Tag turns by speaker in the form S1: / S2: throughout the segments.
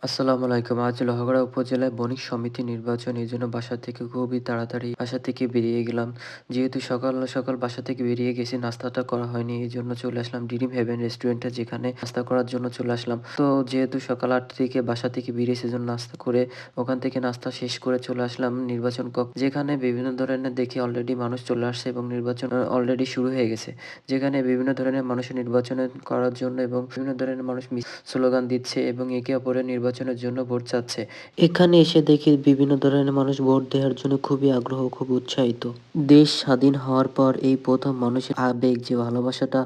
S1: আসসালামু আলাইকুম। আজ লোহাগড়া উপজেলায় বণিক সমিতি নির্বাচন। এজন্য বাসা থেকে খুবই তাড়াতাড়ি বাসা থেকে বেরিয়ে গেলাম। যেহেতু সকাল, সকাল বাসা থেকে বেরিয়ে গেছি, নাস্তাটা করা হয়নি। এজন্য চলে আসলাম ড্রিম হেভেন রেস্টুরেন্টে, যেখানে নাস্তা করার জন্য চলে আসলাম। তো যেহেতু সকাল ৮ থেকে বাসা থেকে বেরিয়েছি, এজন্য নাস্তা করে ওখান থেকে নাস্তা শেষ করে চলে আসলাম নির্বাচন কক্ষ, যেখানে বিভিন্ন ধরনের দেখি অলরেডি মানুষ চলে আসছে এবং নির্বাচন অলরেডি শুরু হয়ে গেছে। যেখানে বিভিন্ন ধরনের মানুষের নির্বাচনে করার জন্য এবং বিভিন্ন ধরনের মানুষ স্লোগান দিচ্ছে এবং একে অপরের নির্বাচনের জন্য ভোট চাচ্ছে। এখানে এসে দেখি বিভিন্ন ধরনের মানুষ ভোট দেওয়ার জন্য খুবই আগ্রহ, খুব উৎসাহিত। দেশ স্বাধীন হওয়ার পর এই প্রথম মানুষের আবেগ, যে ভালোবাসাটা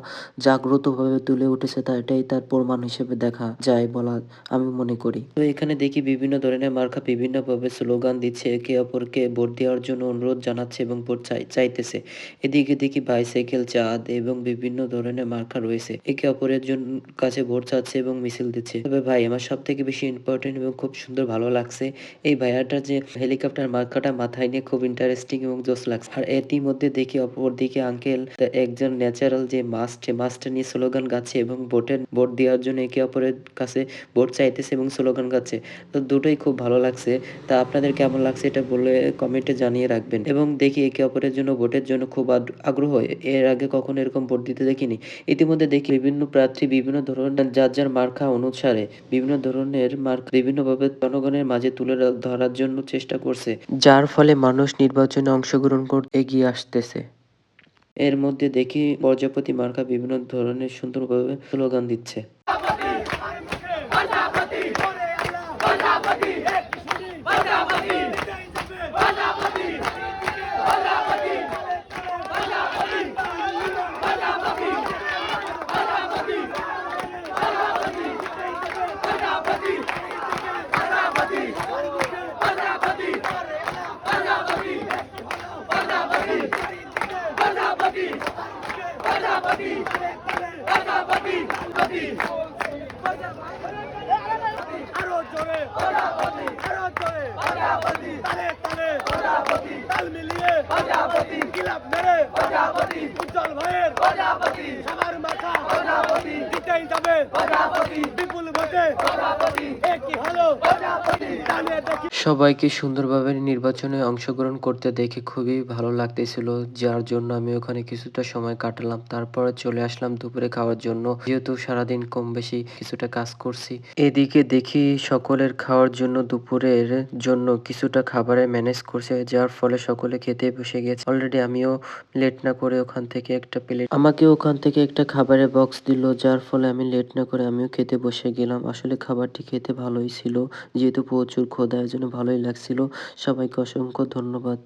S1: জাগ্রতভাবে তুলে উঠেছে, তা এটাই তার প্রমাণ হিসেবে দেখা যায় বলা আমি মনে করি। তো এখানে দেখি বিভিন্ন ধরনের মার্কা বিভিন্নভাবে স্লোগান দিচ্ছে, একে অপরকে ভোট দেওয়ার জন্য অনুরোধ জানাচ্ছে এবং ভোট চাইতেছে। এদিকে দেখি বাইসাইকেল, চাঁদ এবং বিভিন্ন ধরনের মার্কা রয়েছে, একে অপরের জন্য কাছে ভোট চাচ্ছে এবং মিছিল দিচ্ছে। তবে ভাই, আমার সব থেকে বেশি ইম্পর্টেন্ট এবং খুব সুন্দর ভালো লাগছে এই ভাইয়াটার যে হেলিকপ্টার মার্কাটা মাথায় নিয়ে, খুব ইন্টারেস্টিং এবং জোস লাগছে। আর এটির মধ্যে দেখি অপর দিকে আঙ্কেল একজন ন্যাচারাল যে মাস্ক, মাস্কটা নিয়ে স্লোগান গাচ্ছে এবং ভোট দেওয়ার জন্য একে অপরের কাছে ভোট চাইতেছে এবং স্লোগান গাচ্ছে। তো দুটোই খুব ভালো লাগছে। তা আপনাদের কেমন লাগছে এটা বলে কমেন্টে জানিয়ে রাখবেন। এবং দেখি একে অপরের জন্য ভোটের জন্য খুব আগ্রহ। এর আগে কখনো এরকম ভোট দিতে দেখিনি। ইতিমধ্যে দেখি বিভিন্ন প্রার্থী বিভিন্ন ধরনের যার যার মার্কা অনুসারে বিভিন্ন ধরনের মার্কা বিভিন্নভাবে জনগণের মাঝে তুলে ধরার জন্য চেষ্টা করছে, যার ফলে মানুষ নির্বাচনে অংশগ্রহণ করতে এগিয়ে আসতেছে। এর মধ্যে দেখি প্রজাপতি মার্কা বিভিন্ন ধরনের সুন্দরভাবে স্লোগান দিচ্ছে।
S2: আরো জোরে প্রজাপতি, আরো জোরে প্রজাপতি, তালে তালে প্রজাপতি, তাল মিলিয়ে প্রজাপতি, কিলাপ মেরে প্রজাপতি, উজ্জ্বল ভাইয়ের প্রজাপতি, সবার মাথা প্রজাপতি, জিতেই যাবে প্রজাপতি, বিপুল ভোটে প্রজাপতি, একই হলো প্রজাপতি, জানে দেখি। সবাইকে সুন্দরভাবে নির্বাচনে অংশগ্রহণ করতে দেখে খুবই ভালো লাগতেছিল, যার জন্য আমি ওখানে কিছুটা সময় কাটালাম। তারপরে চলে আসলাম দুপুরে খাওয়ার জন্য, যেহেতু সারাদিন কম বেশি কিছুটা কাজ করছি। এদিকে দেখি সকলের খাওয়ার জন্য দুপুরের জন্য কিছুটা খাবারের ম্যানেজ করছে, যার ফলে সকলে খেতে বসে গেছে। অলরেডি আমিও লেট না করে আমাকে ওখান থেকে একটা খাবারের বক্স দিল, যার ফলে আমি লেট না করে আমিও খেতে বসে গেলাম। আসলে খাবারটি খেতে ভালোই ছিল, যেহেতু প্রচুর ক্ষুধা, এর জন্য ভালোই লাগছিল। সবাইকে অসংখ্য ধন্যবাদ।